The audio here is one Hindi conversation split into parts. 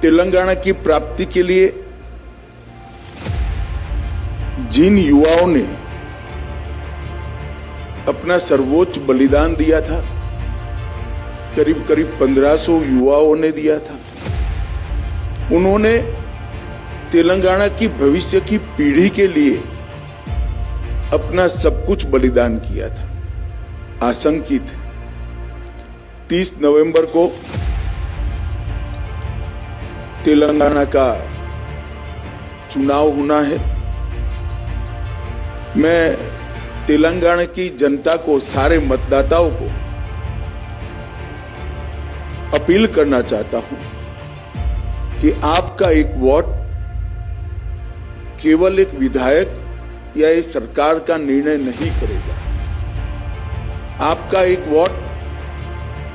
तेलंगाना की प्राप्ति के लिए जिन युवाओं ने अपना सर्वोच्च बलिदान दिया था, करीब करीब 1500 युवाओं ने दिया था, उन्होंने तेलंगाना की भविष्य की पीढ़ी के लिए अपना सब कुछ बलिदान किया था। आशंकित 30 नवंबर को तेलंगाना का चुनाव होना है। मैं तेलंगाना की जनता को, सारे मतदाताओं को अपील करना चाहता हूं कि आपका एक वोट केवल एक विधायक या एक सरकार का निर्णय नहीं करेगा। आपका एक वोट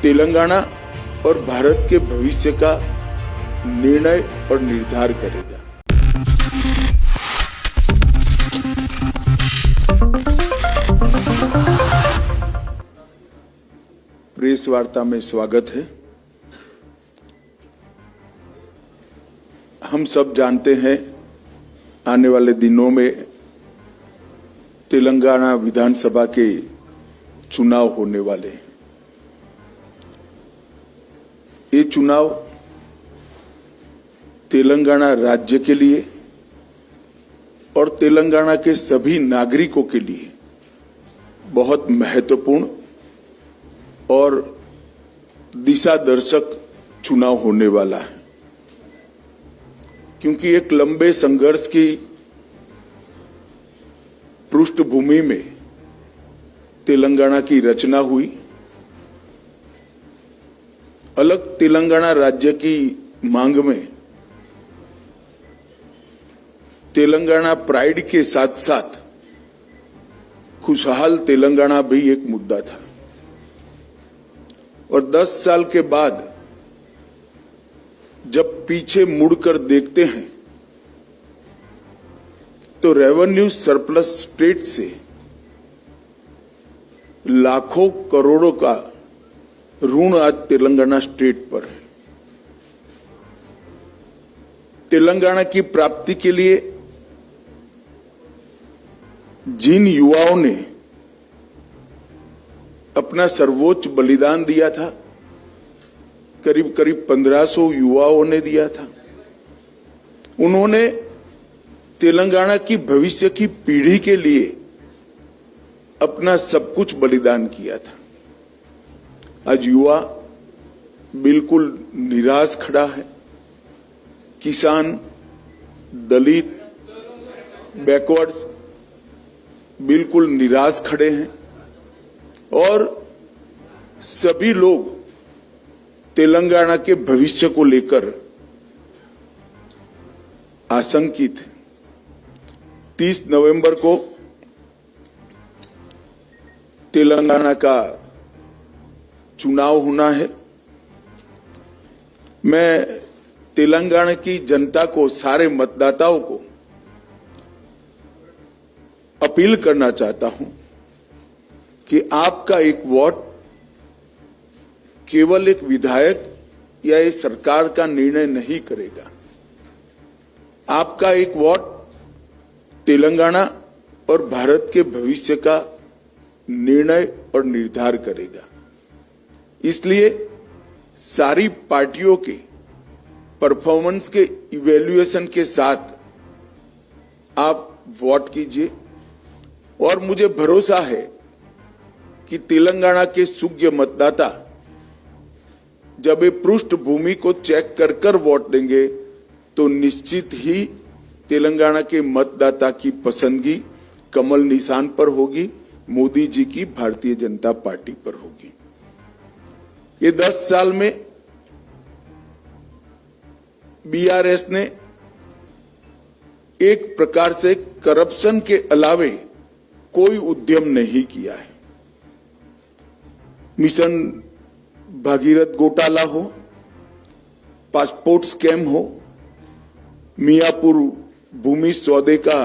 तेलंगाना और भारत के भविष्य का निर्णय और निर्धार करेगा। प्रेस वार्ता में स्वागत है। हम सब जानते हैं आने वाले दिनों में तेलंगाना विधानसभा के चुनाव होने वाले हैं। ये चुनाव तेलंगाना राज्य के लिए और तेलंगाना के सभी नागरिकों के लिए बहुत महत्वपूर्ण और दिशा दर्शक चुनाव होने वाला है, क्योंकि एक लंबे संघर्ष की पृष्ठभूमि में तेलंगाना की रचना हुई। अलग तेलंगाना राज्य की मांग में तेलंगाना प्राइड के साथ साथ खुशहाल तेलंगाना भी एक मुद्दा था। और 10 साल के बाद जब पीछे मुड़कर देखते हैं तो रेवेन्यू सरप्लस स्टेट से लाखों करोड़ों का ऋण आज तेलंगाना स्टेट पर है। तेलंगाना की प्राप्ति के लिए जिन युवाओं ने अपना सर्वोच्च बलिदान दिया था, करीब करीब 1500 युवाओं ने दिया था, उन्होंने तेलंगाना की भविष्य की पीढ़ी के लिए अपना सब कुछ बलिदान किया था। आज युवा बिल्कुल निराश खड़ा है। किसान, दलित, बैकवर्ड्स बिल्कुल निराश खड़े हैं और सभी लोग तेलंगाना के भविष्य को लेकर आशंकित हैं। 30 नवंबर को तेलंगाना का चुनाव होना है। मैं तेलंगाना की जनता को, सारे मतदाताओं को अपील करना चाहता हूं कि आपका एक वोट केवल एक विधायक या एक सरकार का निर्णय नहीं करेगा। आपका एक वोट तेलंगाना और भारत के भविष्य का निर्णय और निर्धार करेगा। इसलिए सारी पार्टियों के परफॉर्मेंस के इवैल्यूएशन के साथ आप वोट कीजिए और मुझे भरोसा है कि तेलंगाना के सुज्ञ मतदाता जब ये पृष्ठभूमि को चेक कर कर वोट देंगे तो निश्चित ही तेलंगाना के मतदाता की पसंदगी कमल निशान पर होगी, मोदी जी की भारतीय जनता पार्टी पर होगी। ये 10 साल में बीआरएस ने एक प्रकार से करप्शन के अलावे कोई उद्यम नहीं किया है। मिशन भागीरथ घोटाला हो, पासपोर्ट स्कैम हो, मियापुर भूमि सौदे का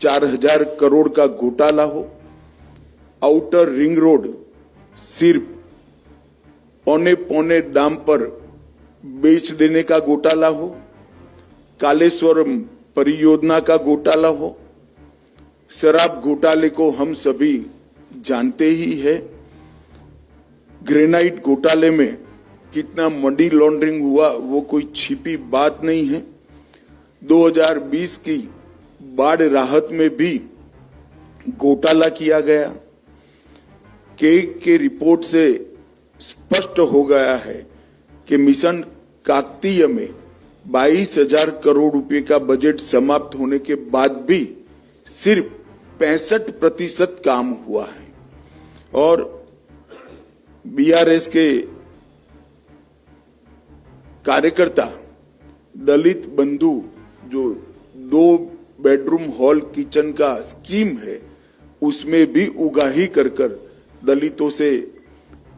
4000 करोड़ का घोटाला हो, आउटर रिंग रोड सिर्फ औने पौने दाम पर बेच देने का घोटाला हो, कालेश्वरम परियोजना का घोटाला हो, शराब घोटाले को हम सभी जानते ही है। ग्रेनाइट घोटाले में कितना मनी लॉन्ड्रिंग हुआ वो कोई छिपी बात नहीं है। 2020 की बाढ़ राहत में भी घोटाला किया गया। के रिपोर्ट से स्पष्ट हो गया है कि मिशन काकतीय में 22,000 करोड़ रुपए का बजट समाप्त होने के बाद भी सिर्फ 65% काम हुआ है। और बीआरएस के कार्यकर्ता दलित बंधु जो 2 बेडरूम हॉल किचन का स्कीम है उसमें भी उगाही कर दलितों से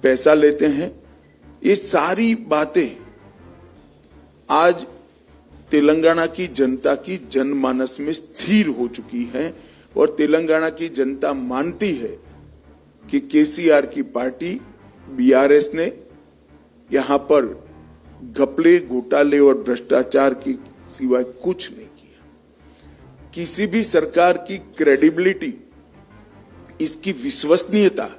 पैसा लेते हैं। ये सारी बातें आज तेलंगाना की जनता की जनमानस में स्थिर हो चुकी हैं और तेलंगाना की जनता मानती है कि केसीआर की पार्टी बीआरएस ने यहां पर घपले, घोटाले और भ्रष्टाचार की सिवाय कुछ नहीं किया। किसी भी सरकार की क्रेडिबिलिटी, इसकी विश्वसनीयता,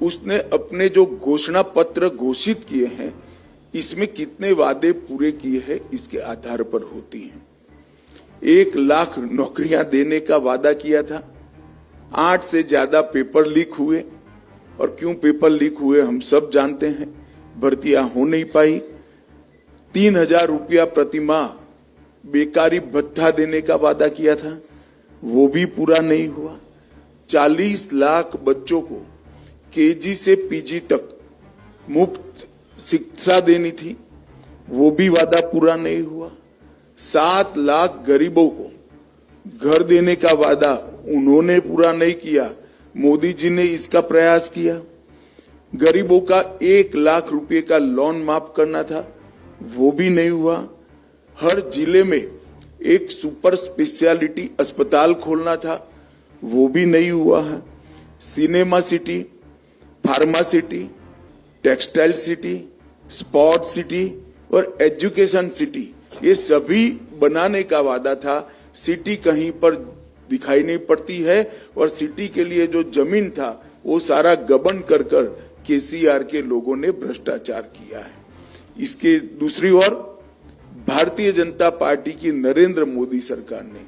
उसने अपने जो घोषणा पत्र घोषित किए हैं इसमें कितने वादे पूरे किए हैं इसके आधार पर होती हैं। 1 लाख नौकरियां देने का वादा किया था, 8 से ज्यादा पेपर लीक हुए और क्यों पेपर लीक हुए हम सब जानते हैं। भर्तियां हो नहीं पाई। 3,000 रुपया प्रतिमाह बेकारी भत्ता देने का वादा किया था, वो भी पूरा नहीं हुआ। 40 लाख बच्चों को केजी से पीजी तक मुफ्त शिक्षा देनी थी, वो भी वादा पूरा नहीं हुआ। 7 लाख गरीबों को घर देने का वादा उन्होंने पूरा नहीं किया, मोदी जी ने इसका प्रयास किया। गरीबों का 1 लाख रुपए का लोन माफ करना था, वो भी नहीं हुआ। हर जिले में एक सुपर स्पेशलिटी अस्पताल खोलना था, वो भी नहीं हुआ है। Cinema city, pharma city, textile city, sport city और एजुकेशन सिटी, ये सभी बनाने का वादा था। सिटी कहीं पर दिखाई नहीं पड़ती है और सिटी के लिए जो जमीन था वो सारा गबन कर केसीआर के लोगों ने भ्रष्टाचार किया है। इसके दूसरी ओर भारतीय जनता पार्टी की नरेंद्र मोदी सरकार ने